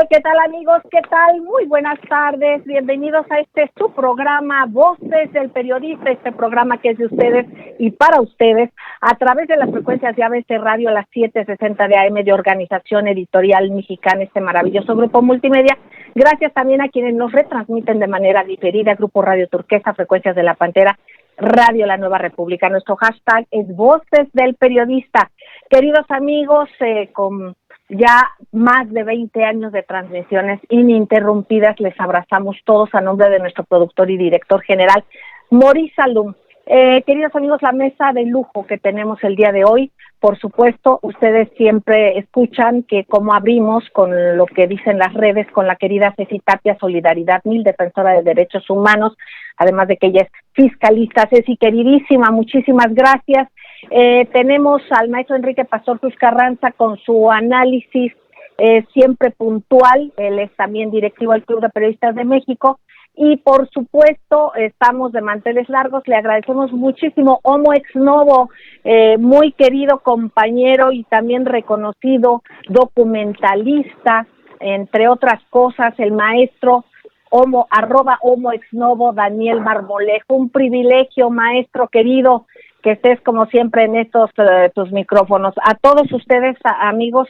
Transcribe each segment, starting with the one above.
¿Qué tal amigos? ¿Qué tal? Muy buenas tardes, bienvenidos a su programa Voces del Periodista, este programa que es de ustedes y para ustedes a través de las frecuencias de ABC Radio a las 7:60 de AM de Organización Editorial Mexicana, este maravilloso grupo multimedia. Gracias también a quienes nos retransmiten de manera diferida, Grupo Radio Turquesa, Frecuencias de la Pantera, Radio La Nueva República. Nuestro hashtag es Voces del Periodista. Queridos amigos, con ya más de 20 años de transmisiones ininterrumpidas, les abrazamos todos a nombre de nuestro productor y director general, Maurice Salum. Queridos amigos, la mesa de lujo que tenemos el día de hoy, por supuesto, ustedes siempre escuchan que como abrimos con lo que dicen las redes, con la querida Ceci Tapia, Solidaridad 1000, defensora de derechos humanos, además de que ella es fiscalista. Ceci, queridísima, muchísimas gracias. Tenemos al maestro Enrique Pastor Cruz Carranza con su análisis siempre puntual. Él es también directivo del Club de Periodistas de México y por supuesto estamos de manteles largos. Le agradecemos muchísimo Homo Ex Novo, muy querido compañero y también reconocido documentalista, entre otras cosas, el maestro Homo, @Homo Ex Novo, Daniel Marmolejo. Un privilegio, maestro querido, que estés como siempre en estos tus micrófonos. A todos ustedes, amigos,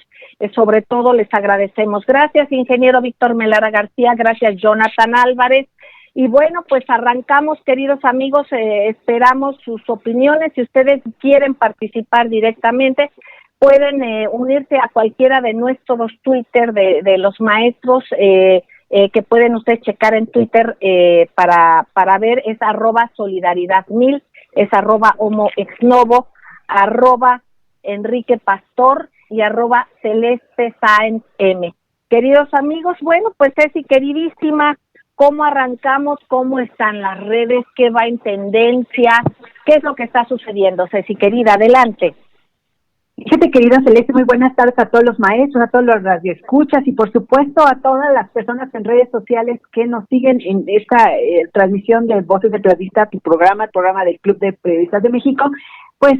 sobre todo les agradecemos. Gracias, ingeniero Víctor Melara García, gracias, Jonathan Álvarez. Y bueno, pues arrancamos, queridos amigos, esperamos sus opiniones. Si ustedes quieren participar directamente, pueden unirse a cualquiera de nuestros Twitter de los maestros, que pueden ustedes checar en Twitter para ver, es @solidaridad1000, es @Homo Ex Novo, @Enrique Pastor y @Celeste Sáenz M. Queridos amigos, bueno, pues Ceci, queridísima, ¿cómo arrancamos? ¿Cómo están las redes? ¿Qué va en tendencia? ¿Qué es lo que está sucediendo? Ceci, querida, adelante. Fíjate, querida Celeste, muy buenas tardes a todos los maestros, a todos los radioescuchas y por supuesto a todas las personas en redes sociales que nos siguen en esta transmisión de Voces del Periodista, el programa del Club de Periodistas de México. Pues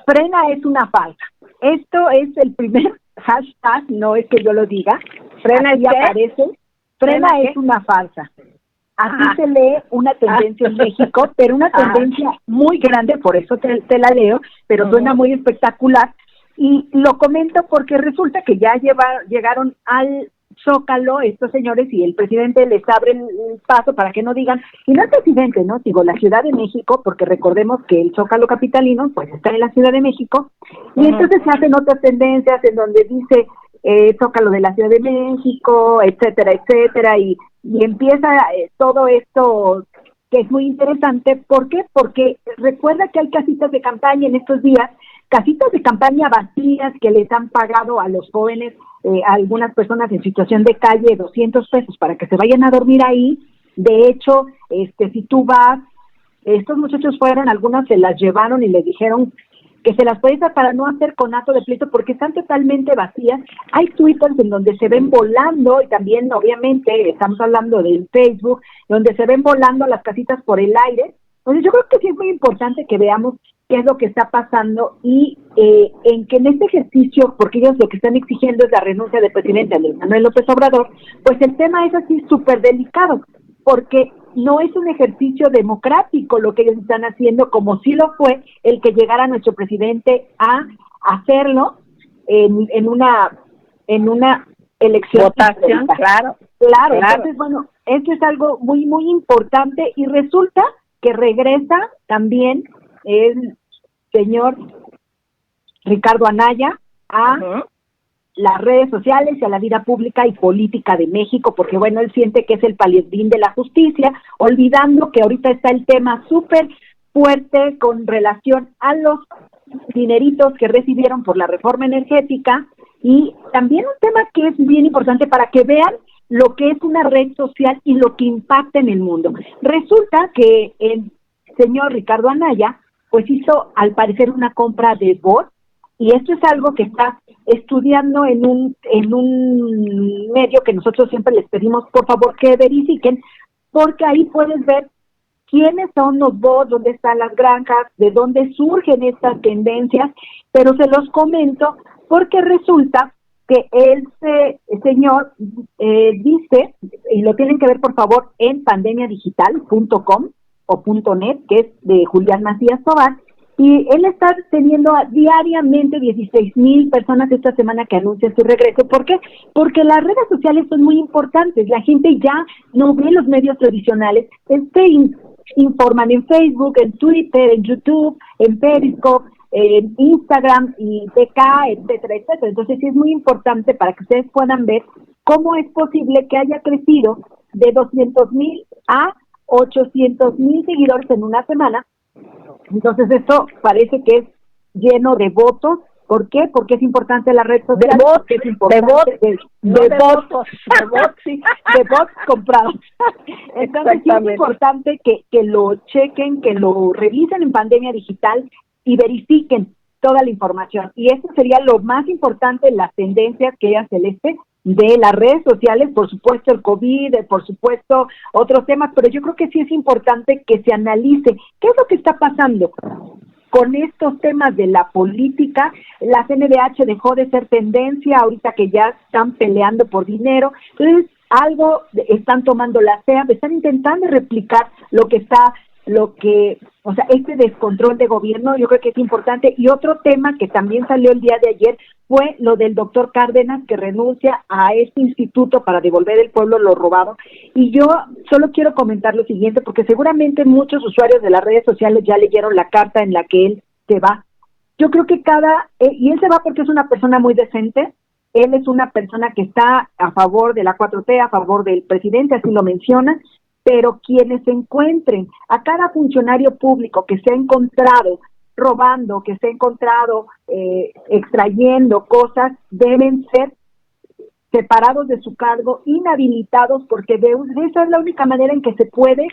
frena es una falsa. Esto es el primer hashtag, no es que yo lo diga. Frena ya aparece. Frena es una falsa. Así se lee una tendencia en México, pero una tendencia muy grande, por eso te la leo, pero suena muy espectacular. Y lo comento porque resulta que ya llegaron al Zócalo estos señores y el presidente les abre el paso para que no digan, y no el presidente, ¿no? Digo, la Ciudad de México, porque recordemos que el Zócalo capitalino pues está en la Ciudad de México, y entonces se hacen otras tendencias en donde dice Zócalo de la Ciudad de México, etcétera, etcétera, y empieza todo esto que es muy interesante. ¿Por qué? Porque recuerda que hay casitas de campaña en estos días, casitas de campaña vacías que les han pagado a los jóvenes, a algunas personas en situación de calle, 200 pesos para que se vayan a dormir ahí. De hecho, si tú vas, estos muchachos fueron, algunos se las llevaron y les dijeron que se las pueden dar para no hacer conato de pleito porque están totalmente vacías. Hay twitters en donde se ven volando y también obviamente estamos hablando del Facebook, donde se ven volando las casitas por el aire. Entonces yo creo que sí es muy importante que veamos qué es lo que está pasando y en que en este ejercicio, porque ellos lo que están exigiendo es la renuncia del presidente Andrés Manuel López Obrador, pues el tema es así súper delicado, porque no es un ejercicio democrático lo que ellos están haciendo, como sí lo fue el que llegara nuestro presidente a hacerlo en una elección. Votación, claro. Entonces, bueno, esto es algo muy, muy importante y resulta que regresa también el señor Ricardo Anaya a las redes sociales y a la vida pública y política de México, porque bueno, él siente que es el paladín de la justicia, olvidando que ahorita está el tema súper fuerte con relación a los dineritos que recibieron por la reforma energética y también un tema que es bien importante para que vean lo que es una red social y lo que impacta en el mundo. Resulta que el señor Ricardo Anaya pues hizo al parecer una compra de voz Y esto es algo que está estudiando en un medio que nosotros siempre les pedimos, por favor, que verifiquen, porque ahí puedes ver quiénes son los bots, dónde están las granjas, de dónde surgen estas tendencias, pero se los comento porque resulta que el señor dice, y lo tienen que ver por favor en pandemiadigital.com o .net, que es de Julián Macías Tobar, y él está teniendo diariamente 16,000 personas esta semana que anuncian su regreso. ¿Por qué? Porque las redes sociales son muy importantes. La gente ya no ve los medios tradicionales, informan en Facebook, en Twitter, en YouTube, en Periscope, en Instagram y TK, etcétera, etcétera. Entonces sí es muy importante para que ustedes puedan ver cómo es posible que haya crecido de 200,000 a 800,000 seguidores en una semana. Entonces esto parece que es lleno de votos. ¿Por qué? Porque es importante la red social. De bots comprados. Entonces es importante que lo chequen, que lo revisen en Pandemia Digital y verifiquen toda la información. Y eso sería lo más importante, las tendencias que ella Celeste de las redes sociales, por supuesto el COVID, por supuesto otros temas, pero yo creo que sí es importante que se analice qué es lo que está pasando con estos temas de la política. La CNDH dejó de ser tendencia, ahorita que ya están peleando por dinero, entonces algo están tomando la CEA, están intentando replicar este descontrol de gobierno. Yo creo que es importante. Y otro tema que también salió el día de ayer fue lo del doctor Cárdenas, que renuncia a este instituto para devolver al pueblo lo robado. Y yo solo quiero comentar lo siguiente, porque seguramente muchos usuarios de las redes sociales ya leyeron la carta en la que él se va. Yo creo que y él se va porque es una persona muy decente. Él es una persona que está a favor de la 4T, a favor del presidente, así lo menciona, pero quienes encuentren a cada funcionario público que se ha encontrado robando, que se ha encontrado extrayendo cosas, deben ser separados de su cargo, inhabilitados, porque esa es la única manera en que se puede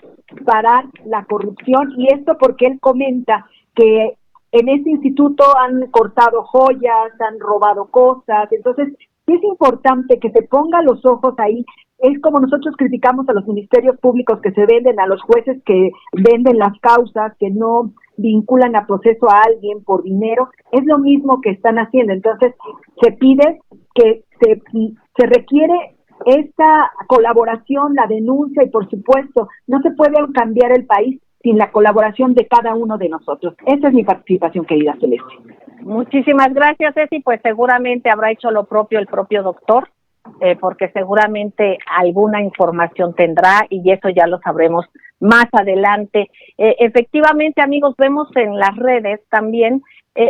parar la corrupción. Y esto porque él comenta que en este instituto han cortado joyas, han robado cosas. Entonces es importante que se ponga los ojos ahí. Es como nosotros criticamos a los ministerios públicos que se venden, a los jueces que venden las causas, que no vinculan a proceso a alguien por dinero. Es lo mismo que están haciendo. Entonces se pide que se requiere esta colaboración, la denuncia, y por supuesto no se puede cambiar el país sin la colaboración de cada uno de nosotros. Esa es mi participación, querida Celeste. Muchísimas gracias, Ceci. Pues seguramente habrá hecho lo propio el propio doctor, porque seguramente alguna información tendrá y eso ya lo sabremos más adelante. Efectivamente, amigos, vemos en las redes también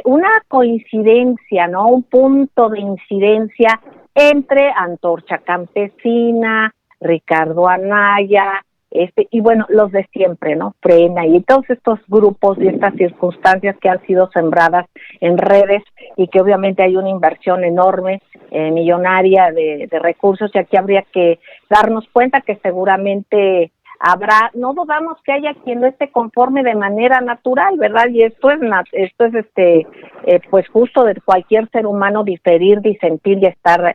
una coincidencia, ¿no? Un punto de incidencia entre Antorcha Campesina, Ricardo Anaya, y bueno, los de siempre, ¿no? Frena y todos estos grupos y estas circunstancias que han sido sembradas en redes y que obviamente hay una inversión enorme, millonaria de recursos, y aquí habría que darnos cuenta que seguramente habrá, no dudamos que haya quien no esté conforme de manera natural, ¿verdad? Y esto es pues justo de cualquier ser humano diferir, disentir y estar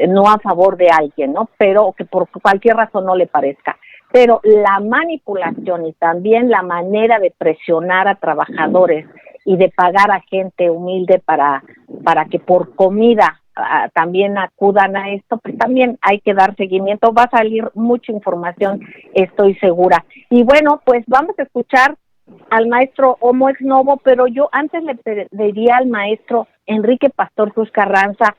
no a favor de alguien, ¿no? Pero que por cualquier razón no le parezca. Pero la manipulación y también la manera de presionar a trabajadores y de pagar a gente humilde para que por comida también acudan a esto, pues también hay que dar seguimiento. Va a salir mucha información, estoy segura. Y bueno, pues vamos a escuchar al maestro Homo ex novo, pero yo antes le pediría al maestro Enrique Pastor Cruz Carranza,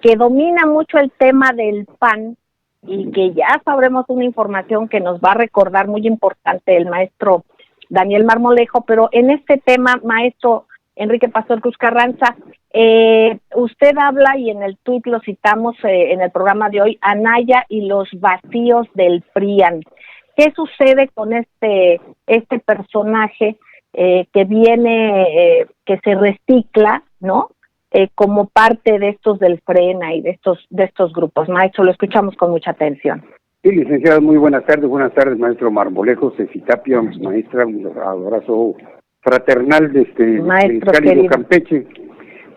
que domina mucho el tema del PAN y que ya sabremos una información que nos va a recordar muy importante el maestro Daniel Marmolejo, pero en este tema, maestro Enrique Pastor Cruz Carranza, usted habla, y en el tuit lo citamos en el programa de hoy, Anaya y los vacíos del PRIAN. ¿Qué sucede con este personaje que viene, que se recicla, ¿no? Como parte de estos del Frena y de estos grupos. Maestro, lo escuchamos con mucha atención. Sí, licenciada, muy buenas tardes, maestro Marmolejo, Ceci Tapia, maestra, un abrazo fraternal desde maestro el cálido Campeche.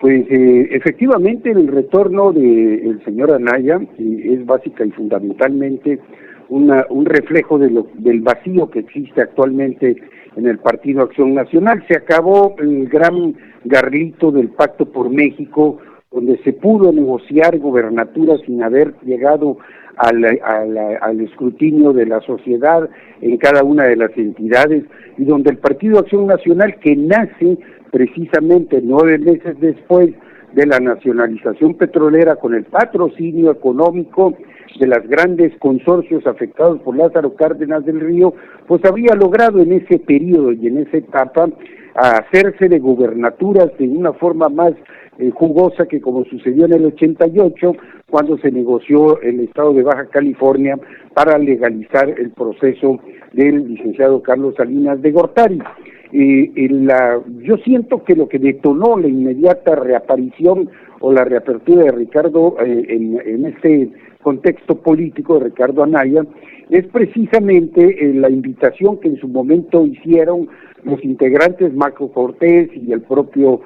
Pues efectivamente el retorno del señor Anaya es básica y fundamentalmente un reflejo del vacío que existe actualmente en el Partido Acción Nacional. Se acabó el gran garlito del Pacto por México, donde se pudo negociar gobernaturas sin haber llegado al escrutinio de la sociedad en cada una de las entidades, y donde el Partido Acción Nacional, que nace precisamente 9 meses después de la nacionalización petrolera con el patrocinio económico de las grandes consorcios afectados por Lázaro Cárdenas del Río, pues había logrado en ese periodo y en esa etapa hacerse de gubernaturas de una forma más jugosa que como sucedió en el 88, cuando se negoció el estado de Baja California para legalizar el proceso del licenciado Carlos Salinas de Gortari. Yo siento que lo que detonó la inmediata reaparición o la reapertura de Ricardo en este contexto político de Ricardo Anaya es precisamente la invitación que en su momento hicieron los integrantes Marco Cortés y el propio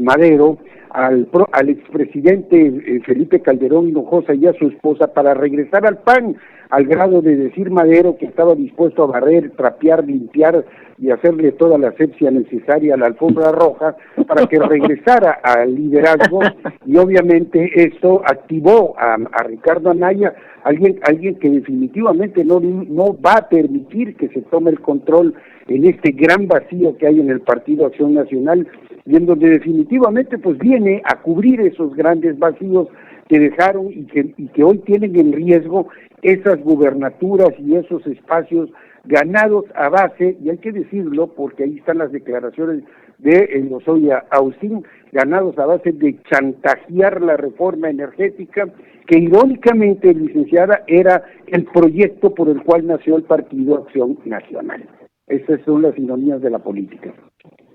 Madero al expresidente Felipe Calderón Hinojosa y a su esposa para regresar al PAN, al grado de decir Madero que estaba dispuesto a barrer, trapear, limpiar y hacerle toda la asepsia necesaria a la alfombra roja para que regresara al liderazgo, y obviamente esto activó a Ricardo Anaya, alguien que definitivamente no va a permitir que se tome el control en este gran vacío que hay en el Partido Acción Nacional, y en donde definitivamente pues viene a cubrir esos grandes vacíos que dejaron y que hoy tienen en riesgo esas gubernaturas y esos espacios ganados a base, y hay que decirlo porque ahí están las declaraciones de Lozoya Austin, ganados a base de chantajear la reforma energética, que irónicamente, licenciada, era el proyecto por el cual nació el Partido Acción Nacional. Esas son las ironías de la política.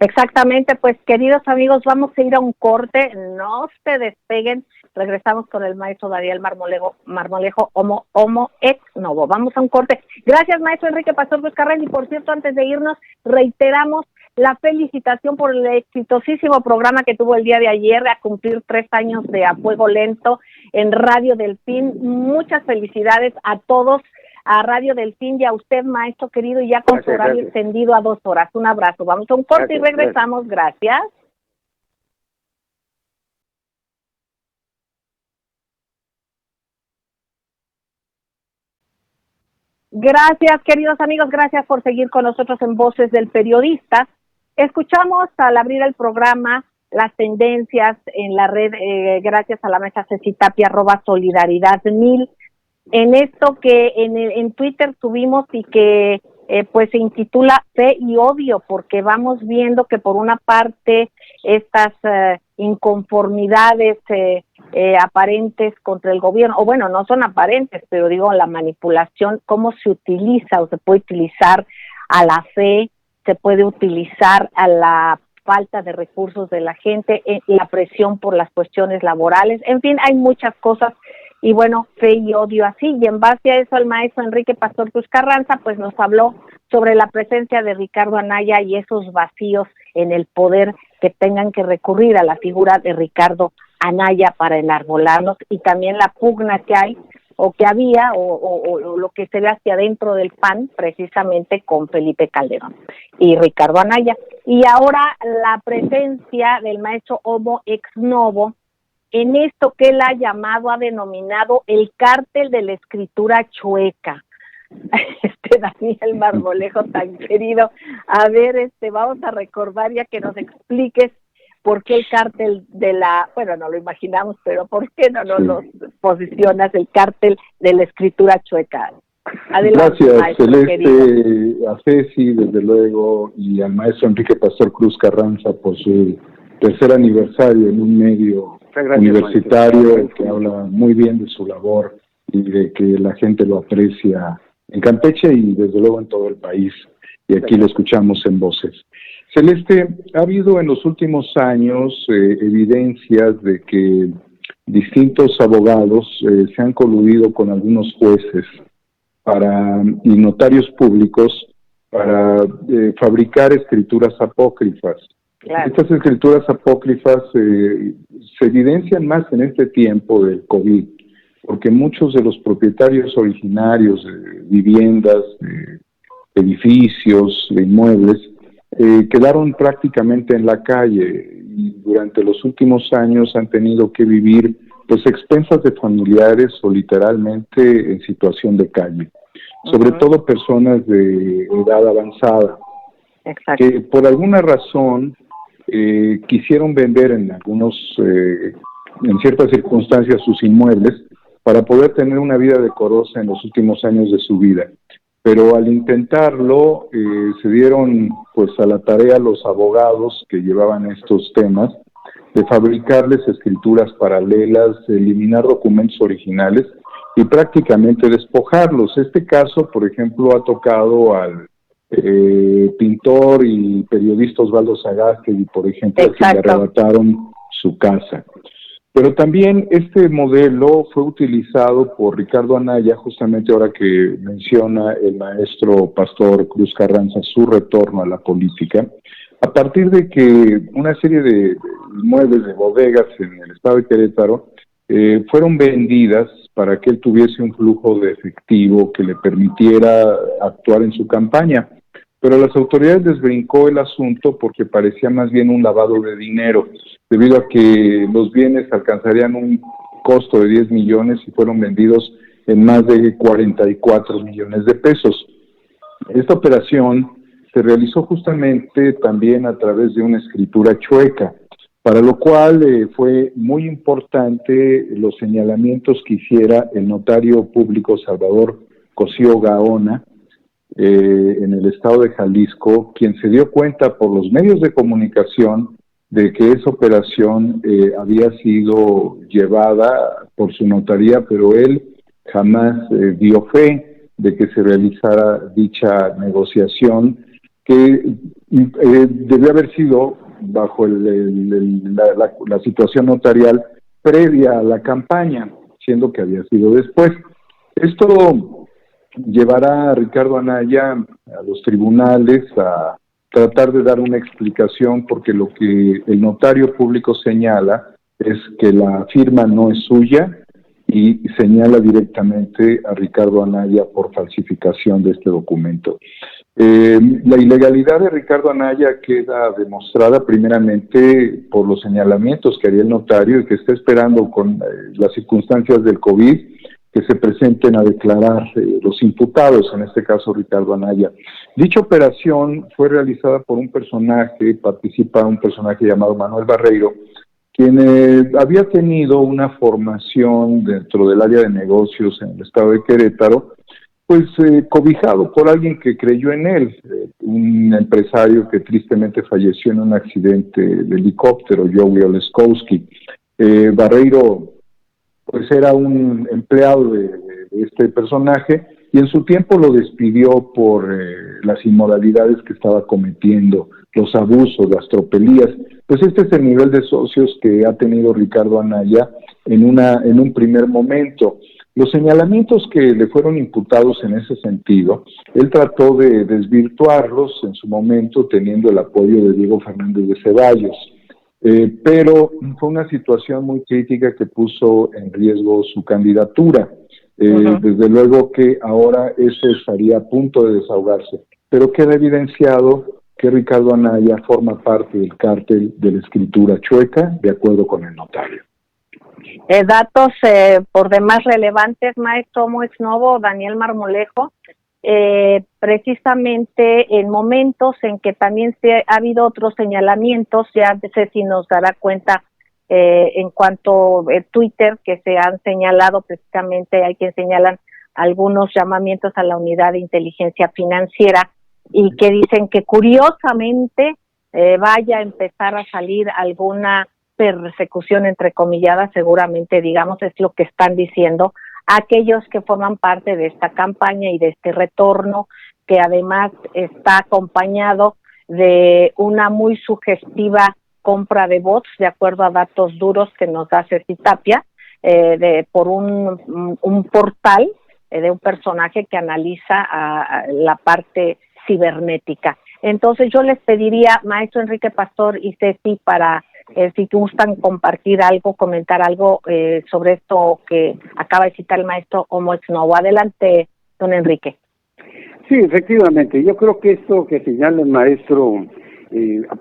Exactamente, pues queridos amigos, vamos a ir a un corte, no se despeguen, regresamos con el maestro Daniel Marmolejo, Homo ex novo. Vamos a un corte. Gracias, maestro Enrique Pastor Cruz-Carranza, y por cierto, antes de irnos, reiteramos la felicitación por el exitosísimo programa que tuvo el día de ayer, a cumplir 3 años de A Fuego Lento en Radio Delfín. Muchas felicidades a todos, a Radio Delfín y a usted, maestro querido, y ya con su horario extendido a 2 horas. Un abrazo. Vamos a un corte y regresamos. Gracias. Gracias, queridos amigos, gracias por seguir con nosotros en Voces del Periodista. Escuchamos al abrir el programa las tendencias en la red, gracias a la maestra Ceci Tapia, @solidaridad1000, en esto que en Twitter tuvimos y que pues se intitula Fe y Odio, porque vamos viendo que por una parte estas inconformidades aparentes contra el gobierno, o bueno, no son aparentes, pero digo la manipulación, cómo se utiliza o se puede utilizar a la fe, se puede utilizar a la falta de recursos de la gente, la presión por las cuestiones laborales, en fin, hay muchas cosas. Y bueno, fe y odio así, y en base a eso el maestro Enrique Pastor Cruz-Carranza pues nos habló sobre la presencia de Ricardo Anaya y esos vacíos en el poder que tengan que recurrir a la figura de Ricardo Anaya para enarbolarnos, y también la pugna que hay o que había o lo que se ve hacia adentro del PAN precisamente con Felipe Calderón y Ricardo Anaya. Y ahora la presencia del maestro Homo ex novo en esto que él ha denominado el cártel de la escritura chueca. Daniel Marmolejo, tan querido, a ver, vamos a recordar, ya que nos expliques por qué el cártel de la, bueno, no lo imaginamos, pero por qué no nos posicionas el cártel de la escritura chueca. Adelante, gracias, Celeste, a Ceci, desde luego, y al maestro Enrique Pastor Cruz-Carranza por su 3er aniversario en un medio universitario que habla muy bien de su labor y de que la gente lo aprecia en Campeche y desde luego en todo el país, y aquí lo escuchamos en Voces. Celeste, ha habido en los últimos años evidencias de que distintos abogados se han coludido con algunos jueces y notarios públicos para fabricar escrituras apócrifas. Claro. Estas escrituras apócrifas se evidencian más en este tiempo del COVID, porque muchos de los propietarios originarios de viviendas, de edificios, de inmuebles, quedaron prácticamente en la calle y durante los últimos años han tenido que vivir pues expensas de familiares o literalmente en situación de calle, sobre todo personas de edad avanzada. Exacto. Que por alguna razón quisieron vender en ciertas circunstancias sus inmuebles para poder tener una vida decorosa en los últimos años de su vida. Pero al intentarlo se dieron pues a la tarea los abogados que llevaban estos temas de fabricarles escrituras paralelas, eliminar documentos originales y prácticamente despojarlos. Este caso, por ejemplo, ha tocado al pintor y periodista Osvaldo Sagasti, por ejemplo, que le arrebataron su casa. Pero también este modelo fue utilizado por Ricardo Anaya, justamente ahora que menciona el maestro Pastor Cruz Carranza su retorno a la política, a partir de que una serie de inmuebles, de bodegas en el estado de Querétaro fueron vendidas para que él tuviese un flujo de efectivo que le permitiera actuar en su campaña. Pero a las autoridades les brincó el asunto porque parecía más bien un lavado de dinero, debido a que los bienes alcanzarían un costo de 10 millones y fueron vendidos en más de 44 millones de pesos. Esta operación se realizó justamente también a través de una escritura chueca, para lo cual fue muy importante los señalamientos que hiciera el notario público Salvador Cosío Gaona, en el estado de Jalisco, quien se dio cuenta por los medios de comunicación de que esa operación había sido llevada por su notaría, pero él jamás dio fe de que se realizara dicha negociación, que debió haber sido bajo la situación notarial previa a la campaña, siendo que había sido después. Esto llevará a Ricardo Anaya a los tribunales a tratar de dar una explicación, porque lo que el notario público señala es que la firma no es suya y señala directamente a Ricardo Anaya por falsificación de este documento. La ilegalidad de Ricardo Anaya queda demostrada primeramente por los señalamientos que haría el notario y que está esperando con las circunstancias del COVID que se presenten a declarar los imputados, en este caso Ricardo Anaya. Dicha operación fue realizada por participa un personaje llamado Manuel Barreiro, quien había tenido una formación dentro del área de negocios en el estado de Querétaro, pues cobijado por alguien que creyó en él, un empresario que tristemente falleció en un accidente de helicóptero, Joey Oleskowski. Barreiro pues era un empleado de este personaje y en su tiempo lo despidió por las inmoralidades que estaba cometiendo, los abusos, las tropelías. Pues este es el nivel de socios que ha tenido Ricardo Anaya en un primer momento. Los señalamientos que le fueron imputados en ese sentido, él trató de desvirtuarlos en su momento teniendo el apoyo de Diego Fernández de Ceballos. Pero fue una situación muy crítica que puso en riesgo su candidatura. Desde luego que ahora eso estaría a punto de desahogarse, pero queda evidenciado que Ricardo Anaya forma parte del cártel de la escritura chueca, de acuerdo con el notario. Datos por demás relevantes, maestro como ex novo Daniel Marmolejo, precisamente en momentos en que también ha habido otros señalamientos, ya no sé si nos dará cuenta en cuanto a Twitter, que se han señalado precisamente, hay quien señalan algunos llamamientos a la unidad de inteligencia financiera y que dicen que curiosamente vaya a empezar a salir alguna persecución entrecomillada, seguramente, digamos, es lo que están diciendo aquellos que forman parte de esta campaña y de este retorno, que además está acompañado de una muy sugestiva compra de bots, de acuerdo a datos duros que nos da Ceci Tapia, por un portal de un personaje que analiza la parte cibernética. Entonces yo les pediría, maestro Enrique Pastor y Ceci, para si gustan compartir algo, comentar algo sobre esto que acaba de citar el maestro Omo Exnovo. Adelante, don Enrique. Sí, efectivamente, yo creo que esto que señala el maestro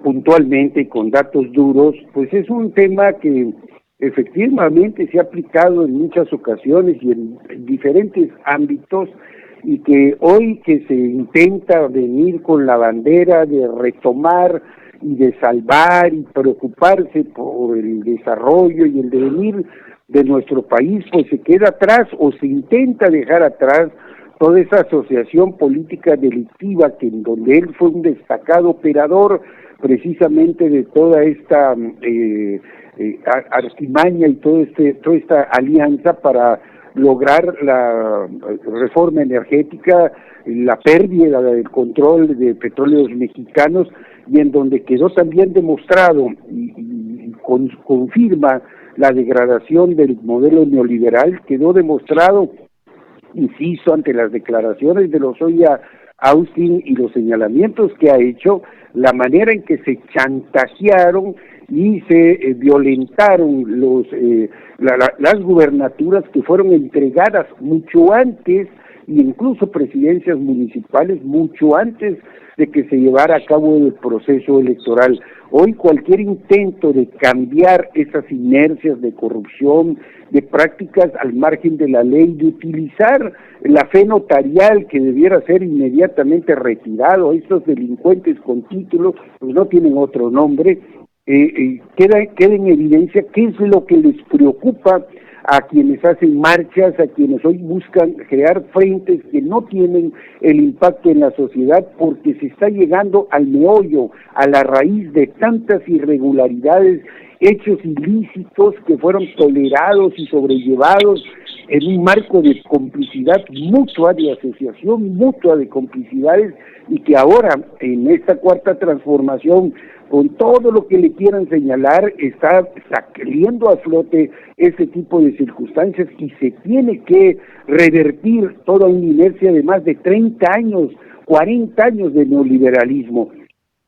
puntualmente y con datos duros, pues es un tema que efectivamente se ha aplicado en muchas ocasiones y en diferentes ámbitos, y que hoy que se intenta venir con la bandera de retomar y de salvar y preocuparse por el desarrollo y el devenir de nuestro país, pues se queda atrás o se intenta dejar atrás toda esa asociación política delictiva que en donde él fue un destacado operador precisamente de toda esta artimaña y toda esta alianza para lograr la reforma energética, la pérdida del control de petróleos mexicanos, y en donde quedó también demostrado y confirma la degradación del modelo neoliberal, quedó demostrado, insisto, ante las declaraciones de Lozoya Austin y los señalamientos que ha hecho, la manera en que se chantajearon y se violentaron las gubernaturas que fueron entregadas mucho antes, e incluso presidencias municipales mucho antes de que se llevara a cabo el proceso electoral. Hoy cualquier intento de cambiar esas inercias de corrupción, de prácticas al margen de la ley, de utilizar la fe notarial que debiera ser inmediatamente retirado, estos delincuentes con títulos, pues no tienen otro nombre, queda en evidencia qué es lo que les preocupa a quienes hacen marchas, a quienes hoy buscan crear frentes que no tienen el impacto en la sociedad, porque se está llegando al meollo, a la raíz de tantas irregularidades, hechos ilícitos que fueron tolerados y sobrellevados en un marco de complicidad mutua, de asociación mutua de complicidades, y que ahora en esta cuarta transformación, con todo lo que le quieran señalar, está saliendo a flote ese tipo de circunstancias, y se tiene que revertir toda una inercia de más de 30 años, 40 años de neoliberalismo.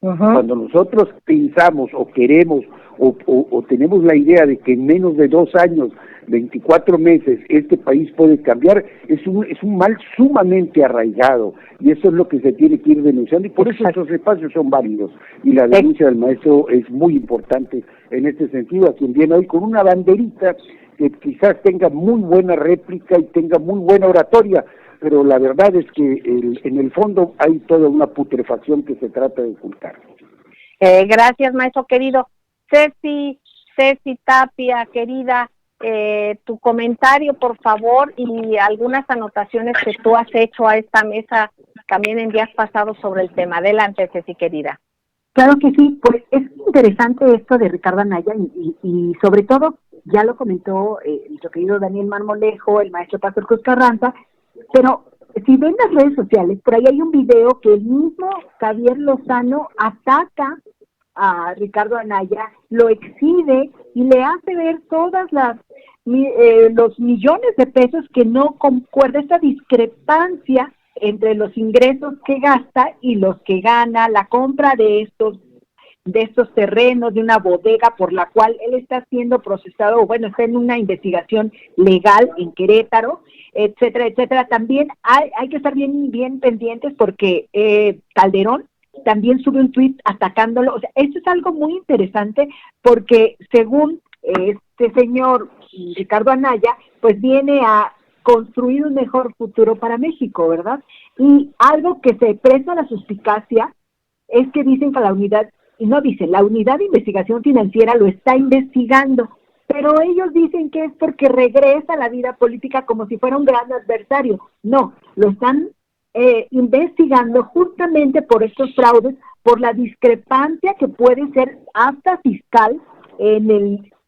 Cuando nosotros pensamos o queremos o tenemos la idea de que en menos de 2 años, 24 meses, este país puede cambiar, es un mal sumamente arraigado, y eso es lo que se tiene que ir denunciando, y por eso esos espacios son válidos, y la denuncia del maestro es muy importante en este sentido, a quien viene hoy con una banderita que quizás tenga muy buena réplica y tenga muy buena oratoria, pero la verdad es que en el fondo hay toda una putrefacción que se trata de ocultar. Gracias, maestro querido. Ceci Tapia, querida, tu comentario, por favor, y algunas anotaciones que tú has hecho a esta mesa también en días pasados sobre el tema. Adelante, Ceci, querida. Claro que sí, pues es interesante esto de Ricardo Anaya y sobre todo, ya lo comentó nuestro querido Daniel Marmolejo, el maestro Pastor Cruz Carranza, pero si ven las redes sociales, por ahí hay un video que el mismo Javier Lozano ataca a Ricardo Anaya, lo exhibe y le hace ver todas los millones de pesos que no concuerda, esta discrepancia entre los ingresos que gasta y los que gana, la compra de estos terrenos, de una bodega por la cual él está siendo procesado, o bueno, está en una investigación legal en Querétaro, etcétera, etcétera. También hay que estar bien pendientes porque Calderón también sube un tuit atacándolo. O sea, esto es algo muy interesante porque según este señor Ricardo Anaya, pues viene a construir un mejor futuro para México, ¿verdad? Y algo que se presta a la suspicacia es que dicen que la unidad de investigación financiera lo está investigando, pero ellos dicen que es porque regresa a la vida política como si fuera un gran adversario. No, lo están investigando justamente por estos fraudes, por la discrepancia que puede ser hasta fiscal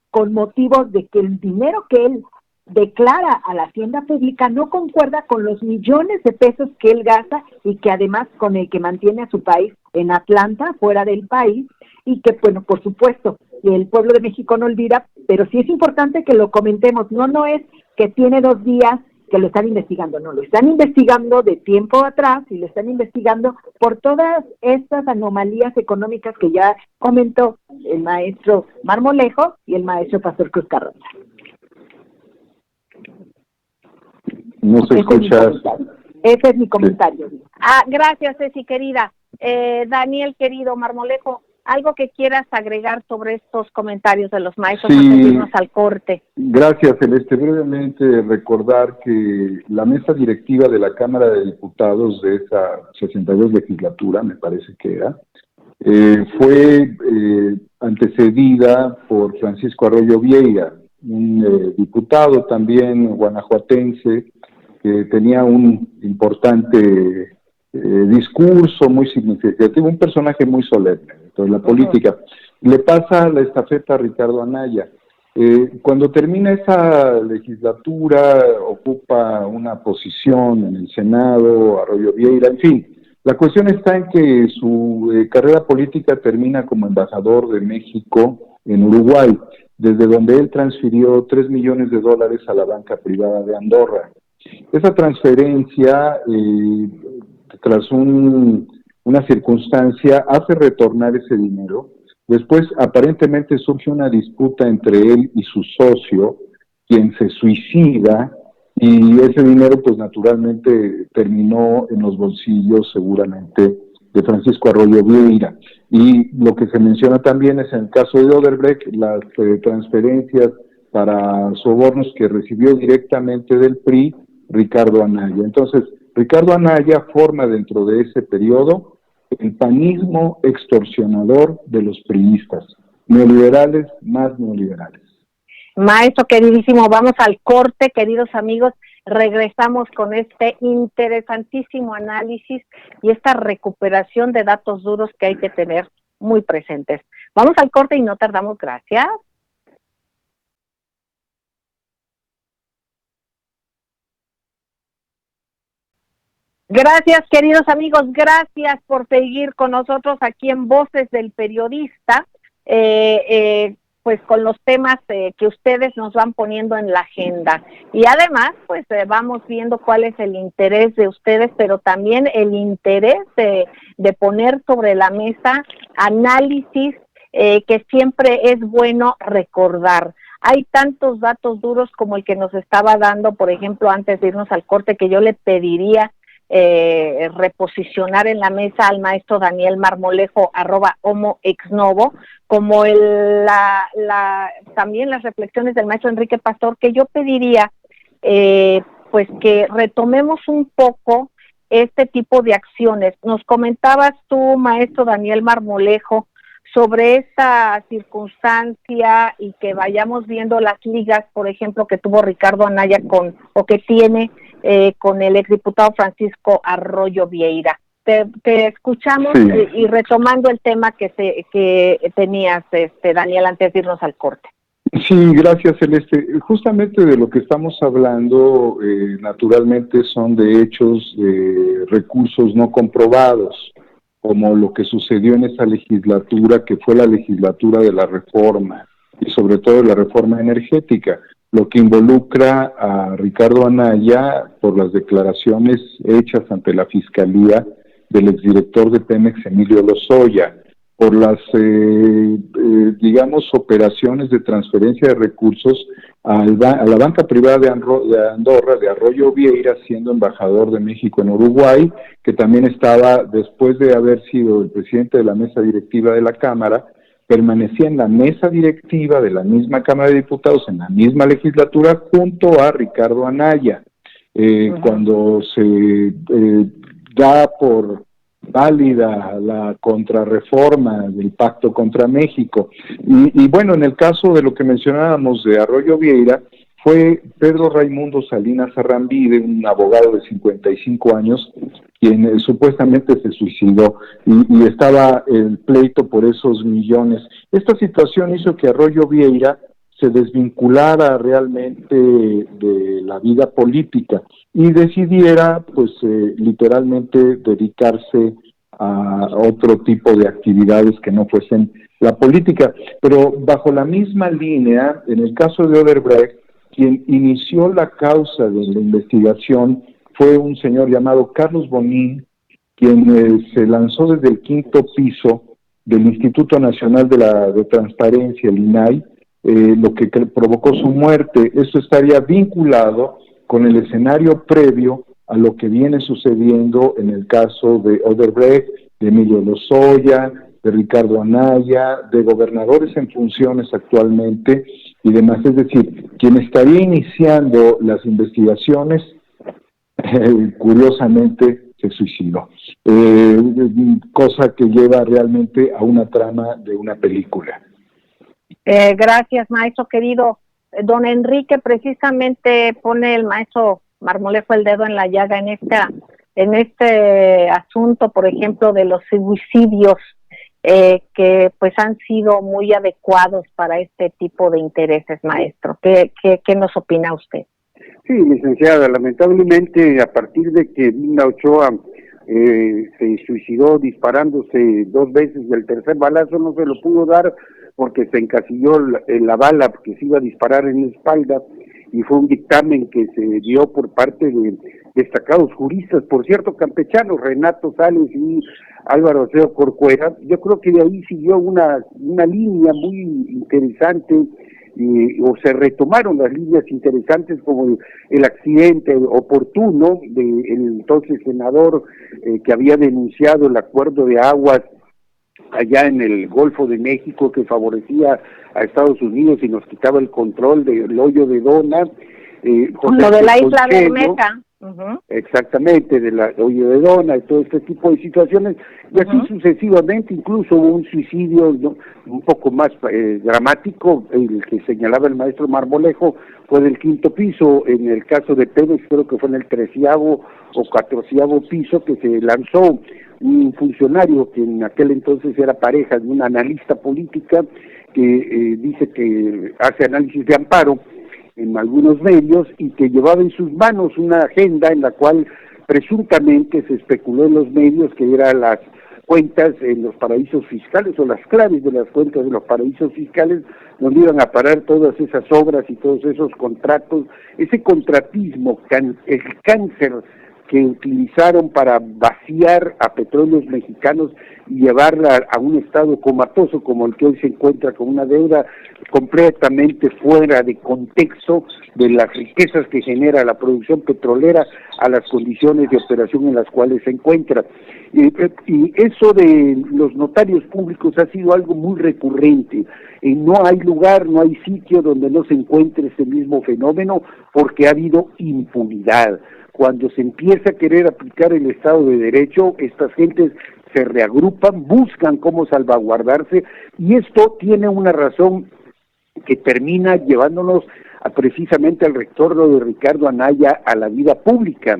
con motivos de que el dinero que él declara a la hacienda pública no concuerda con los millones de pesos que él gasta y que además con el que mantiene a su país en Atlanta, fuera del país, y que, bueno, por supuesto, el pueblo de México no olvida, pero sí es importante que lo comentemos. No es que tiene 2 días que lo están investigando, no, lo están investigando de tiempo atrás y lo están investigando por todas estas anomalías económicas que ya comentó el maestro Marmolejo y el maestro Pastor Cruz Carranza. No se escucha. Ese es mi comentario. Gracias, Ceci, querida. Daniel, querido Marmolejo, ¿algo que quieras agregar sobre estos comentarios de los maestros antes de irnos al corte? Gracias, Celeste. Brevemente recordar que la mesa directiva de la Cámara de Diputados de esa 62 legislatura, me parece que era, fue antecedida por Francisco Arroyo Vieira, un diputado también guanajuatense que tenía un importante discurso muy significativo, un personaje muy solemne de la política. Le pasa la estafeta a Ricardo Anaya. Cuando termina esa legislatura, ocupa una posición en el Senado, Arroyo Vieira, en fin. La cuestión está en que su carrera política termina como embajador de México en Uruguay, desde donde él transfirió $3 millones a la banca privada de Andorra. Esa transferencia, tras una circunstancia, hace retornar ese dinero. Después, aparentemente, surge una disputa entre él y su socio, quien se suicida, y ese dinero, pues naturalmente, terminó en los bolsillos, seguramente, de Francisco Arroyo Vieira. Y lo que se menciona también es, en el caso de Odebrecht, las transferencias para sobornos que recibió directamente del PRI, Ricardo Anaya. Entonces, Ricardo Anaya forma dentro de ese periodo el panismo extorsionador de los priistas, neoliberales más neoliberales. Maestro queridísimo, vamos al corte, queridos amigos, regresamos con este interesantísimo análisis y esta recuperación de datos duros que hay que tener muy presentes. Vamos al corte y no tardamos, gracias. Gracias, queridos amigos, gracias por seguir con nosotros aquí en Voces del Periodista, pues con los temas que ustedes nos van poniendo en la agenda. Y además, pues vamos viendo cuál es el interés de ustedes, pero también el interés de poner sobre la mesa análisis que siempre es bueno recordar. Hay tantos datos duros como el que nos estaba dando, por ejemplo, antes de irnos al corte, que yo le pediría reposicionar en la mesa al maestro Daniel Marmolejo, @homoexnovo, como también las reflexiones del maestro Enrique Pastor, que yo pediría pues que retomemos un poco este tipo de acciones. Nos comentabas tú, maestro Daniel Marmolejo, sobre esta circunstancia y que vayamos viendo las ligas, por ejemplo, que tuvo Ricardo Anaya que tiene con el exdiputado Francisco Arroyo Vieira. Te escuchamos y retomando el tema que tenías, Daniel, antes de irnos al corte. Sí, gracias, Celeste. Justamente de lo que estamos hablando, naturalmente, son de hechos de recursos no comprobados, como lo que sucedió en esa legislatura, que fue la legislatura de la reforma, y sobre todo la reforma energética, lo que involucra a Ricardo Anaya por las declaraciones hechas ante la Fiscalía del exdirector de Pemex, Emilio Lozoya, por las, digamos, operaciones de transferencia de recursos a la banca privada de Andorra, de Arroyo Vieira, siendo embajador de México en Uruguay, que también estaba, después de haber sido el presidente de la mesa directiva de la Cámara, permanecía en la mesa directiva de la misma Cámara de Diputados, en la misma legislatura, junto a Ricardo Anaya. Cuando se da por válida la contrarreforma del Pacto contra México. Y bueno, en el caso de lo que mencionábamos de Arroyo Vieira, fue Pedro Raimundo Salinas Arrambide, un abogado de 55 años, quien supuestamente se suicidó, y estaba el pleito por esos millones. Esta situación hizo que Arroyo Vieira se desvinculara realmente de la vida política y decidiera, pues, literalmente dedicarse a otro tipo de actividades que no fuesen la política. Pero bajo la misma línea, en el caso de Odebrecht, quien inició la causa de la investigación fue un señor llamado Carlos Bonín, quien se lanzó desde el 5º piso del Instituto Nacional de Transparencia, el INAI, lo que provocó su muerte. Esto estaría vinculado con el escenario previo a lo que viene sucediendo en el caso de Odebrecht, de Emilio Lozoya, de Ricardo Anaya, de gobernadores en funciones actualmente y demás. Es decir, quien estaría iniciando las investigaciones, curiosamente, se suicidó. Cosa que lleva realmente a una trama de una película. Gracias, maestro querido. Don Enrique, precisamente pone el maestro Marmolejo el dedo en la llaga en este asunto, por ejemplo, de los suicidios que pues han sido muy adecuados para este tipo de intereses, maestro. ¿Qué nos opina usted? Sí, licenciada, lamentablemente a partir de que Linda Ochoa se suicidó disparándose 2 veces y el tercer balazo no se lo pudo dar porque se encasilló la bala que se iba a disparar en la espalda, y fue un dictamen que se dio por parte de destacados juristas, por cierto, campechanos, Renato Sales y Álvaro Aceo Corcuera. Yo creo que de ahí siguió una línea muy interesante, o se retomaron las líneas interesantes, como el accidente oportuno del entonces senador que había denunciado el acuerdo de aguas allá en el Golfo de México que favorecía a Estados Unidos y nos quitaba el control del hoyo de Dona. Lo de la isla Bermeja. Exactamente, de la hoyo de Dona y todo este tipo de situaciones, y así sucesivamente. Incluso hubo un suicidio un poco más dramático, el que señalaba el maestro Marmolejo, fue del 5º piso. En el caso de Pemex creo que fue en el 13º o 14º piso, que se lanzó un funcionario que en aquel entonces era pareja de una analista política que dice que hace análisis de amparo en algunos medios, y que llevaba en sus manos una agenda en la cual presuntamente se especuló en los medios que eran las cuentas en los paraísos fiscales, o las claves de las cuentas de los paraísos fiscales, donde iban a parar todas esas obras y todos esos contratos, ese contratismo, el cáncer que utilizaron para vaciar a petróleos mexicanos y llevarla a un estado comatoso como el que hoy se encuentra, con una deuda completamente fuera de contexto de las riquezas que genera la producción petrolera a las condiciones de operación en las cuales se encuentra. Y eso de los notarios públicos ha sido algo muy recurrente. No hay lugar, no hay sitio donde no se encuentre este mismo fenómeno, porque ha habido impunidad. Cuando se empieza a querer aplicar el Estado de Derecho, estas gentes se reagrupan, buscan cómo salvaguardarse, y esto tiene una razón que termina llevándonos precisamente al retorno de Ricardo Anaya a la vida pública.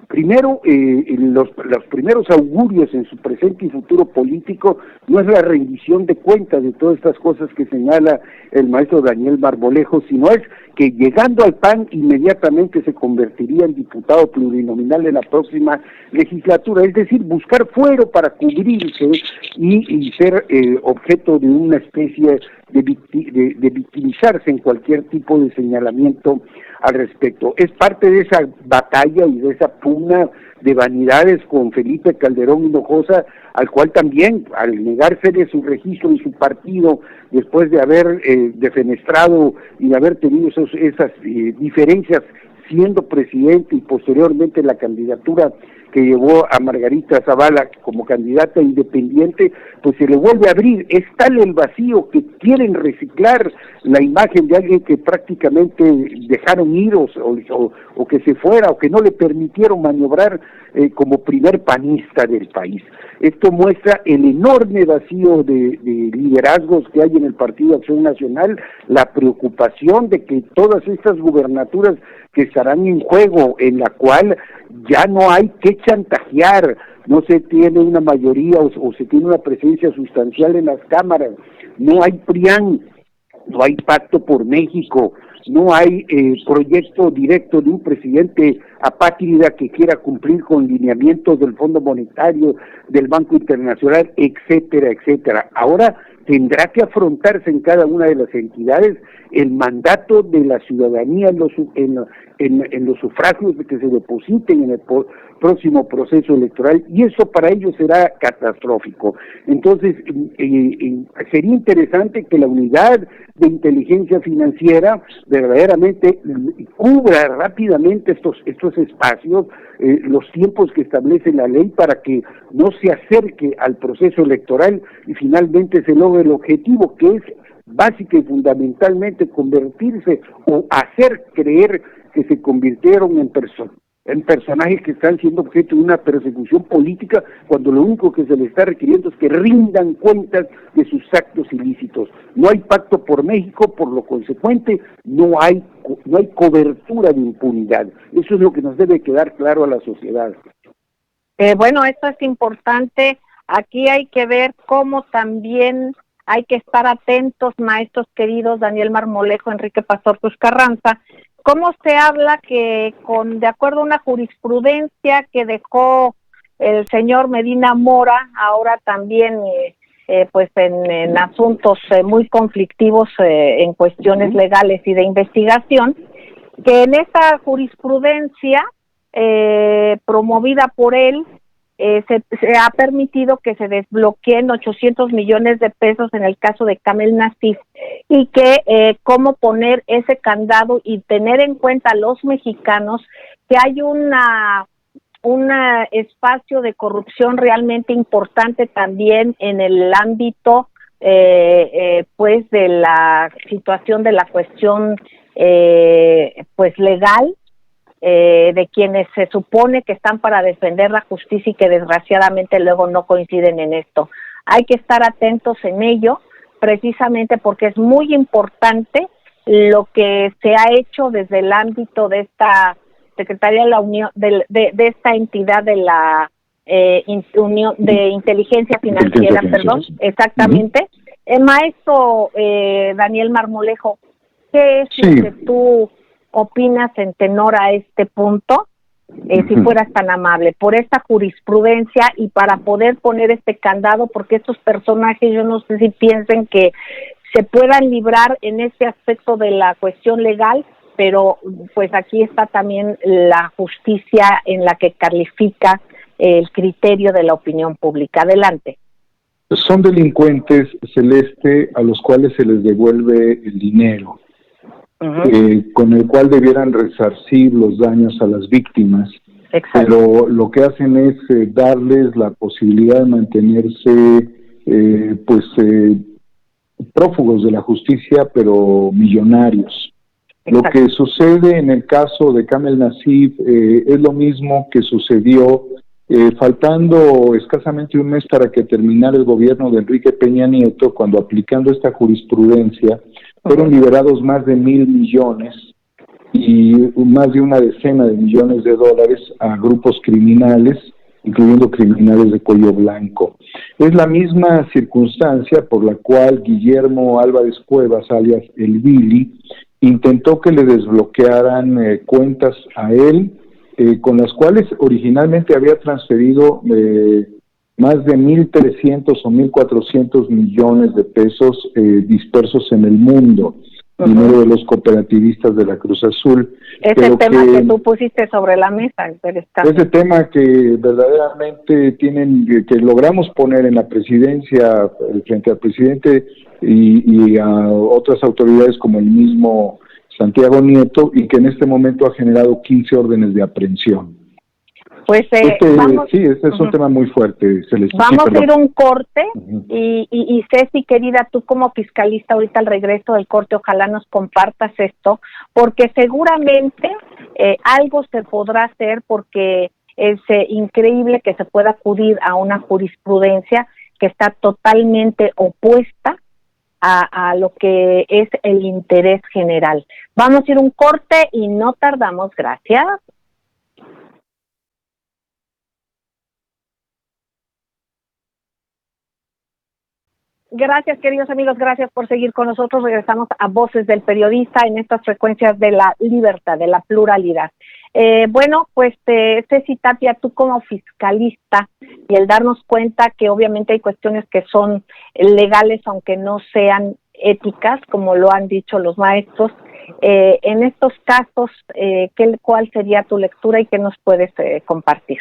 Primero, los primeros augurios en su presente y futuro político no es la rendición de cuentas de todas estas cosas que señala el maestro Daniel Marmolejo, sino es que llegando al PAN inmediatamente se convertiría en diputado plurinominal en la próxima legislatura, es decir, buscar fuero para cubrirse y ser objeto de una especie de victimizarse en cualquier tipo de señalamiento al respecto. Es parte de esa batalla y de esa pugna de vanidades con Felipe Calderón Hinojosa, al cual también, al negarse de su registro y su partido, después de haber defenestrado y de haber tenido esas diferencias siendo presidente y posteriormente la candidatura que llevó a Margarita Zavala como candidata independiente, pues se le vuelve a abrir. Es tal el vacío que quieren reciclar la imagen de alguien que prácticamente dejaron ir o que se fuera, o que no le permitieron maniobrar como primer panista del país. Esto muestra el enorme vacío de liderazgos que hay en el Partido Acción Nacional, la preocupación de que todas estas gubernaturas que estarán en juego, en la cual ya no hay que chantajear, no se tiene una mayoría o se tiene una presencia sustancial en las cámaras, no hay PRIAN, no hay Pacto por México, no hay proyecto directo de un presidente apátrida que quiera cumplir con lineamientos del Fondo Monetario, del Banco Internacional, etcétera, etcétera. Ahora tendrá que afrontarse en cada una de las entidades el mandato de la ciudadanía en los sufragios que se depositen en el próximo proceso electoral, y eso para ellos será catastrófico. Entonces, sería interesante que la unidad de inteligencia financiera verdaderamente cubra rápidamente estos espacios, los tiempos que establece la ley, para que no se acerque al proceso electoral y finalmente se logre el objetivo, que es básica y fundamentalmente convertirse o hacer creer que se convirtieron en personajes que están siendo objeto de una persecución política, cuando lo único que se les está requiriendo es que rindan cuentas de sus actos ilícitos. No hay pacto por México, por lo consecuente no hay cobertura de impunidad. Eso es lo que nos debe quedar claro a la sociedad. Bueno, esto es importante. Aquí hay que ver cómo también hay que estar atentos, maestros queridos, Daniel Marmolejo, Enrique Pastor Cruz Carranza. ¿Cómo se habla que de acuerdo a una jurisprudencia que dejó el señor Medina Mora, ahora también pues en asuntos muy conflictivos en cuestiones legales y de investigación, que en esa jurisprudencia promovida por él, se ha permitido que se desbloqueen 800 millones de pesos en el caso de Kamel Nacif, y que cómo poner ese candado y tener en cuenta a los mexicanos que hay un espacio de corrupción realmente importante también en el ámbito pues de la situación de la cuestión pues legal, de quienes se supone que están para defender la justicia y que desgraciadamente luego no coinciden en esto. Hay que estar atentos en ello, precisamente porque es muy importante lo que se ha hecho desde el ámbito de esta Secretaría de la Unión, de esta entidad de la Unión de Inteligencia Financiera, exactamente. Maestro Daniel Marmolejo, ¿qué es lo que tú opinas en tenor a este punto, si fueras tan amable, por esta jurisprudencia y para poder poner este candado, porque estos personajes yo no sé si piensen que se puedan librar en este aspecto de la cuestión legal, pero pues aquí está también la justicia en la que califica el criterio de la opinión pública? Adelante. Son delincuentes, Celeste, a los cuales se les devuelve el dinero, con el cual debieran resarcir los daños a las víctimas. Exacto. Pero lo que hacen es darles la posibilidad de mantenerse prófugos de la justicia, pero millonarios. Exacto. Lo que sucede en el caso de Kamel Nacif es lo mismo que sucedió faltando escasamente un mes para que terminara el gobierno de Enrique Peña Nieto, cuando aplicando esta jurisprudencia fueron liberados más de 1,000 millones y más de una decena de millones de dólares a grupos criminales, incluyendo criminales de cuello blanco. Es la misma circunstancia por la cual Guillermo Álvarez Cuevas, alias El Billy, intentó que le desbloquearan cuentas a él, con las cuales originalmente había transferido más de 1,300 o 1,400 millones de pesos dispersos en el mundo, dinero de los cooperativistas de la Cruz Azul. Ese tema que tú pusiste sobre la mesa. Ese tema que verdaderamente que logramos poner en la presidencia frente al presidente y a otras autoridades como el mismo Santiago Nieto, y que en este momento ha generado 15 órdenes de aprehensión. Pues este es un tema muy fuerte. Vamos a ir a un corte y Ceci, querida, tú como fiscalista, ahorita al regreso del corte, ojalá nos compartas esto, porque seguramente algo se podrá hacer, porque es increíble que se pueda acudir a una jurisprudencia que está totalmente opuesta a lo que es el interés general. Vamos a ir a un corte y no tardamos. Gracias. Gracias, queridos amigos, gracias por seguir con nosotros. Regresamos a Voces del Periodista en estas frecuencias de la libertad, de la pluralidad. Bueno, pues Ceci Tapia, tú como fiscalista, y el darnos cuenta que obviamente hay cuestiones que son legales, aunque no sean éticas, como lo han dicho los maestros, en estos casos, ¿cuál sería tu lectura y qué nos puedes compartir?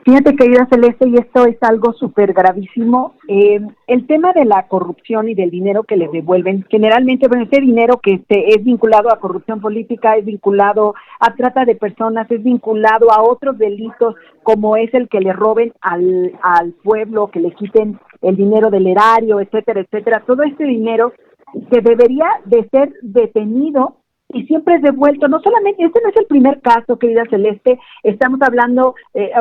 Fíjate, querida Celeste, y esto es algo súper gravísimo. El tema de la corrupción y del dinero que les devuelven, generalmente, bueno, ese dinero que es vinculado a corrupción política, es vinculado a trata de personas, es vinculado a otros delitos, como es el que le roben al pueblo, que le quiten el dinero del erario, etcétera, etcétera. Todo este dinero que debería de ser detenido y siempre es devuelto. No solamente, este no es el primer caso, querida Celeste, estamos hablando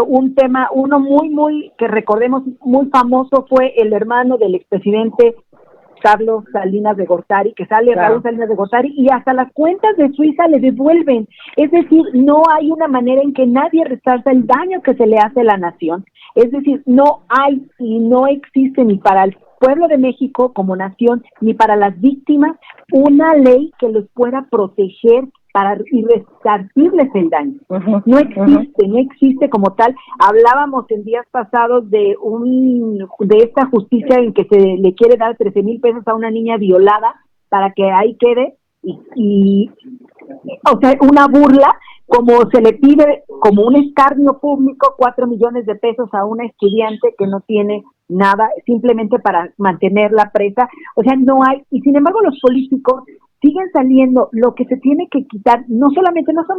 un tema, uno muy, que recordemos, muy famoso, fue el hermano del expresidente Carlos Salinas de Gortari, que sale claro. Raúl Salinas de Gortari, y hasta las cuentas de Suiza le devuelven. Es decir, no hay una manera en que nadie resarza el daño que se le hace a la nación. Es decir, no hay y no existe ni para el pueblo de México como nación, ni para las víctimas, una ley que los pueda proteger y resarcirles el daño. Uh-huh. No existe como tal. Hablábamos en días pasados de esta justicia en que se le quiere dar 13,000 pesos a una niña violada para que ahí quede, y o sea, una burla, como se le pide como un escarnio público 4 millones de pesos a una estudiante que no tiene nada, simplemente para mantenerla presa. O sea, no hay, y sin embargo los políticos siguen saliendo. Lo que se tiene que quitar, no son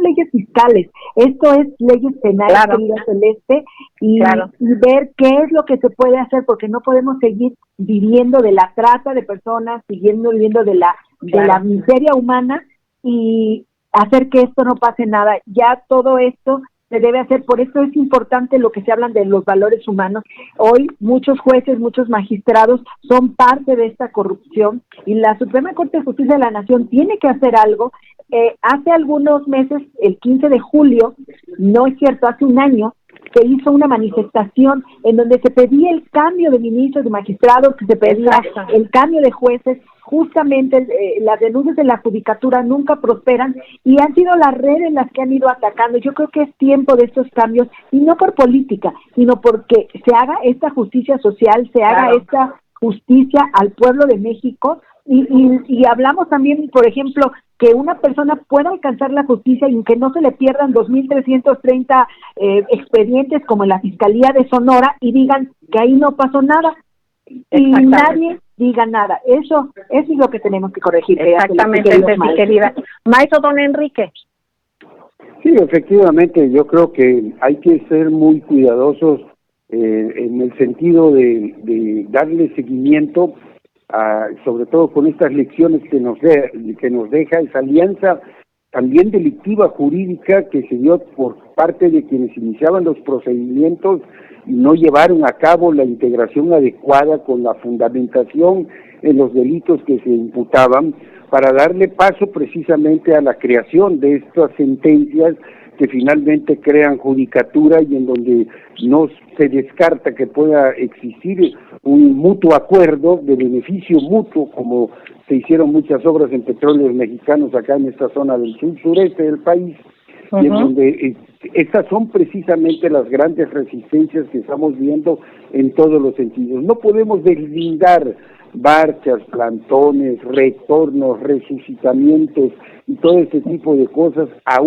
leyes fiscales, esto es leyes penales, claro. Querida Celeste, y ver qué es lo que se puede hacer, porque no podemos seguir viviendo de la trata de personas, viviendo de la miseria humana, y hacer que esto no pase nada. Ya todo esto se debe hacer. Por eso es importante lo que se hablan de los valores humanos. Hoy muchos jueces, muchos magistrados son parte de esta corrupción, y la Suprema Corte de Justicia de la Nación tiene que hacer algo. Hace algunos meses, el 15 de julio, no es cierto, hace un año, se hizo una manifestación en donde se pedía el cambio de ministros, de magistrados, que se pedía el cambio de jueces. Justamente las denuncias de la judicatura nunca prosperan, y han sido las redes las que han ido atacando. Yo creo que es tiempo de estos cambios, y no por política, sino porque se haga esta justicia social, se haga esta justicia al pueblo de México, y hablamos también, por ejemplo, que una persona pueda alcanzar la justicia y que no se le pierdan 2,330 expedientes como en la Fiscalía de Sonora, y digan que ahí no pasó nada, y nadie diga nada. Eso es lo que tenemos que corregir. Exactamente, querida. Maestro Don Enrique. Sí, efectivamente, yo creo que hay que ser muy cuidadosos en el sentido de darle seguimiento, sobre todo con estas lecciones que nos deja esa alianza también delictiva jurídica que se dio por parte de quienes iniciaban los procedimientos y no llevaron a cabo la integración adecuada con la fundamentación en los delitos que se imputaban, para darle paso precisamente a la creación de estas sentencias que finalmente crean judicatura, y en donde no se descarta que pueda existir un mutuo acuerdo de beneficio mutuo, como se hicieron muchas obras en petróleos mexicanos acá en esta zona del sureste del país. Y en donde estas son precisamente las grandes resistencias que estamos viendo en todos los sentidos. No podemos deslindar marchas, plantones, retornos, resucitamientos y todo ese tipo de cosas a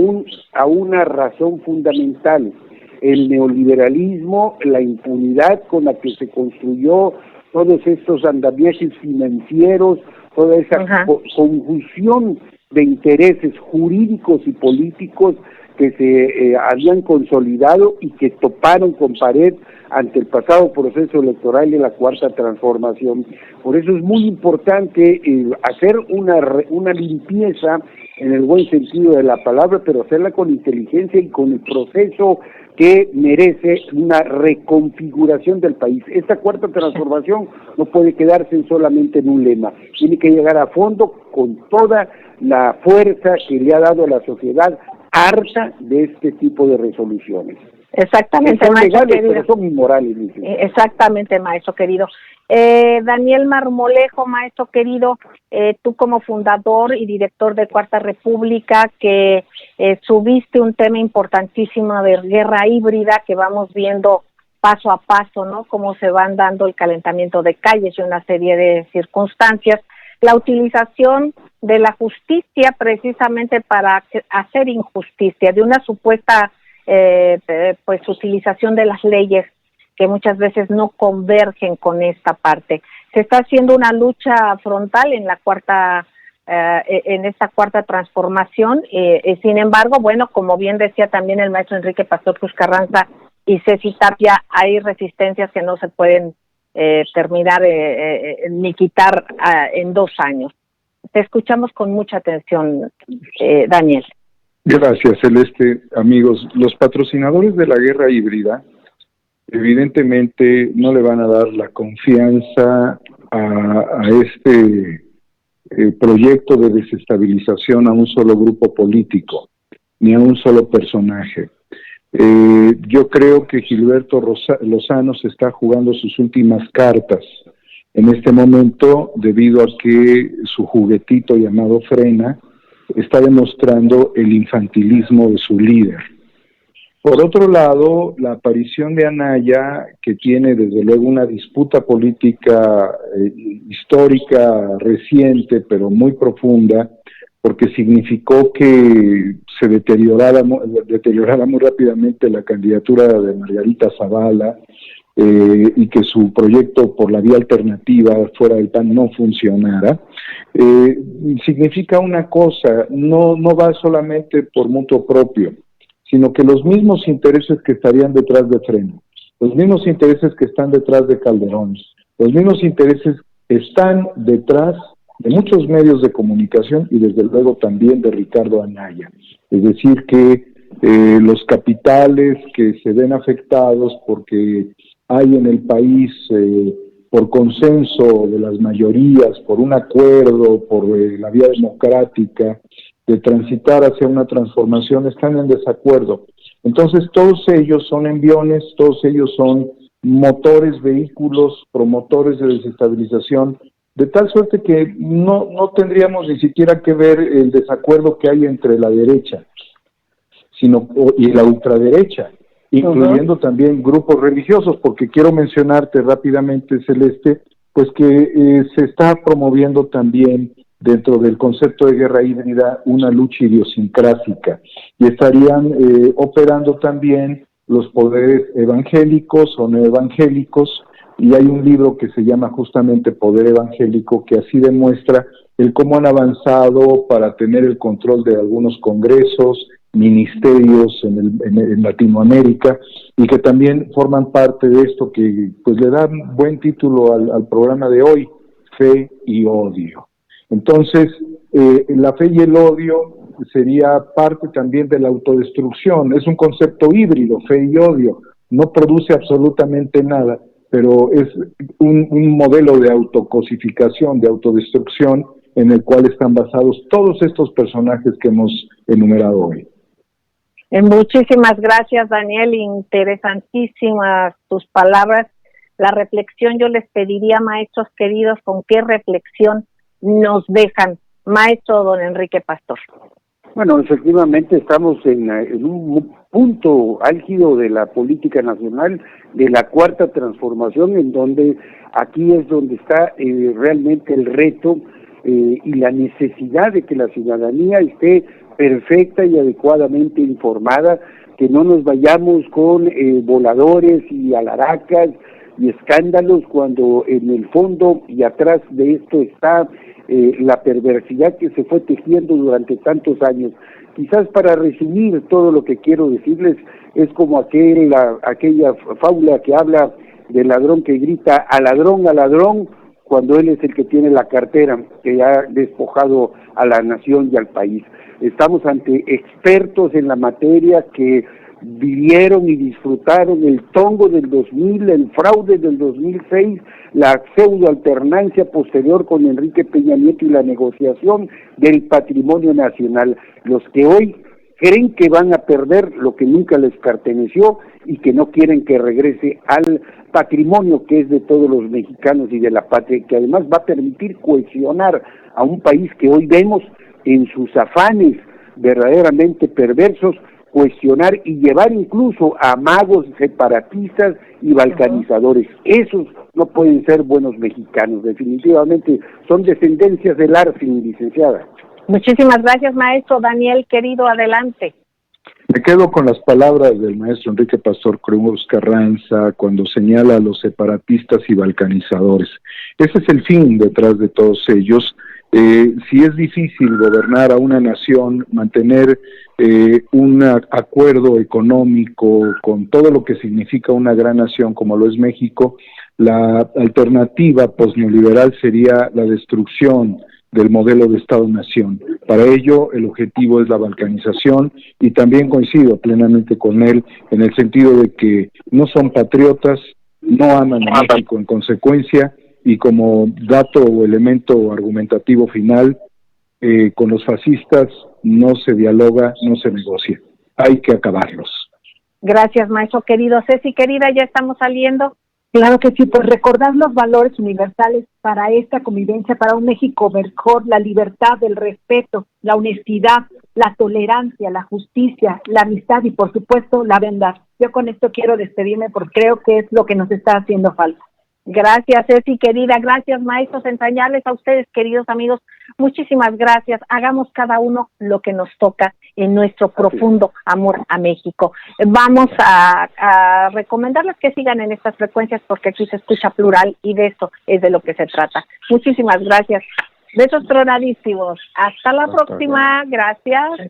una razón fundamental: el neoliberalismo, la impunidad con la que se construyó todos estos andamiajes financieros, toda esa confusión de intereses jurídicos y políticos que se habían consolidado y que toparon con pared ante el pasado proceso electoral de la Cuarta Transformación. Por eso es muy importante hacer una limpieza en el buen sentido de la palabra, pero hacerla con inteligencia y con el proceso que merece una reconfiguración del país. Esta Cuarta Transformación no puede quedarse solamente en un lema, tiene que llegar a fondo con toda la fuerza que le ha dado a la sociedad harta de este tipo de resoluciones. Exactamente, son maestro legales, querido. pero son inmorales. Exactamente, maestro querido. Daniel Marmolejo, maestro querido, tú como fundador y director de Cuarta República, que subiste un tema importantísimo de guerra híbrida que vamos viendo paso a paso, ¿no? Cómo se van dando el calentamiento de calles y una serie de circunstancias. La utilización de la justicia precisamente para hacer injusticia, de una supuesta pues utilización de las leyes que muchas veces no convergen con esta parte. Se está haciendo una lucha frontal en la en esta cuarta transformación, sin embargo, bueno, como bien decía también el maestro Enrique Pastor Cruz Carranza y Ceci Tapia, hay resistencias que no se pueden terminar ni quitar en 2 años. Te escuchamos con mucha atención, Daniel. Gracias, Celeste. Amigos, los patrocinadores de la guerra híbrida evidentemente no le van a dar la confianza a este proyecto de desestabilización a un solo grupo político, ni a un solo personaje. Yo creo que Gilberto Lozano se está jugando sus últimas cartas en este momento debido a que su juguetito llamado Frena está demostrando el infantilismo de su líder. Por otro lado, la aparición de Anaya, que tiene desde luego una disputa política histórica reciente, pero muy profunda, porque significó que se deteriorara muy rápidamente la candidatura de Margarita Zavala, y que su proyecto por la vía alternativa fuera del PAN no funcionara, significa una cosa, no va solamente por mutuo propio, sino que los mismos intereses que estarían detrás de Frena, los mismos intereses que están detrás de Calderón, los mismos intereses están detrás de muchos medios de comunicación y desde luego también de Ricardo Anaya. Es decir, que los capitales que se ven afectados porque hay en el país, por consenso de las mayorías, por un acuerdo, por la vía democrática, de transitar hacia una transformación, están en desacuerdo. Entonces todos ellos son enviones, todos ellos son motores, vehículos, promotores de desestabilización, de tal suerte que no tendríamos ni siquiera que ver el desacuerdo que hay entre la derecha y la ultraderecha, incluyendo también grupos religiosos, porque quiero mencionarte rápidamente, Celeste, pues que se está promoviendo también dentro del concepto de guerra híbrida una lucha idiosincrásica, y estarían operando también los poderes evangélicos o no evangélicos, y hay un libro que se llama justamente Poder Evangélico, que así demuestra el cómo han avanzado para tener el control de algunos congresos, ministerios en Latinoamérica, y que también forman parte de esto que pues le da buen título al programa de hoy, Fe y Odio. Entonces, la fe y el odio sería parte también de la autodestrucción. Es un concepto híbrido, fe y odio. No produce absolutamente nada, pero es un modelo de autocosificación, de autodestrucción, en el cual están basados todos estos personajes que hemos enumerado hoy. Muchísimas gracias, Daniel. Interesantísimas tus palabras. La reflexión, yo les pediría, maestros queridos, ¿con qué reflexión nos dejan? Maestro don Enrique Pastor. Bueno, efectivamente estamos en un punto álgido de la política nacional, de la cuarta transformación, en donde aquí es donde está realmente el reto y la necesidad de que la ciudadanía esté perfecta y adecuadamente informada, que no nos vayamos con voladores y alaracas y escándalos, cuando en el fondo y atrás de esto está la perversidad que se fue tejiendo durante tantos años. Quizás para resumir todo lo que quiero decirles, es como aquella fábula que habla del ladrón que grita a ladrón, cuando él es el que tiene la cartera, que ha despojado a la nación y al país. Estamos ante expertos en la materia que vivieron y disfrutaron el tongo del 2000, el fraude del 2006, la pseudoalternancia posterior con Enrique Peña Nieto y la negociación del patrimonio nacional. Los que hoy creen que van a perder lo que nunca les perteneció y que no quieren que regrese al patrimonio que es de todos los mexicanos y de la patria, que además va a permitir cohesionar a un país que hoy vemos en sus afanes verdaderamente perversos, cuestionar y llevar incluso a magos separatistas y balcanizadores. Esos no pueden ser buenos mexicanos, definitivamente son descendencias del ARFIN, licenciada. Muchísimas gracias, maestro. Daniel, querido, adelante. Me quedo con las palabras del maestro Enrique Pastor Cruz Carranza cuando señala a los separatistas y balcanizadores. Ese es el fin detrás de todos ellos. Si es difícil gobernar a una nación, mantener un acuerdo económico con todo lo que significa una gran nación como lo es México, la alternativa posneoliberal sería la destrucción del modelo de Estado-Nación. Para ello, el objetivo es la balcanización y también coincido plenamente con él en el sentido de que no son patriotas, no aman a México en consecuencia, y como dato o elemento argumentativo final, con los fascistas no se dialoga, no se negocia. Hay que acabarlos. Gracias, maestro querido. Ceci, querida, ya estamos saliendo. Claro que sí, pues recordar los valores universales para esta convivencia, para un México mejor, la libertad, el respeto, la honestidad, la tolerancia, la justicia, la amistad y por supuesto la verdad. Yo con esto quiero despedirme porque creo que es lo que nos está haciendo falta. Gracias, Ceci, querida. Gracias, maestros entrañables. A ustedes, queridos amigos, muchísimas gracias. Hagamos cada uno lo que nos toca en nuestro profundo amor a México. Vamos a recomendarles que sigan en estas frecuencias porque aquí se escucha plural y de eso es de lo que se trata. Muchísimas gracias. Besos tronadísimos. Hasta la próxima. Gracias.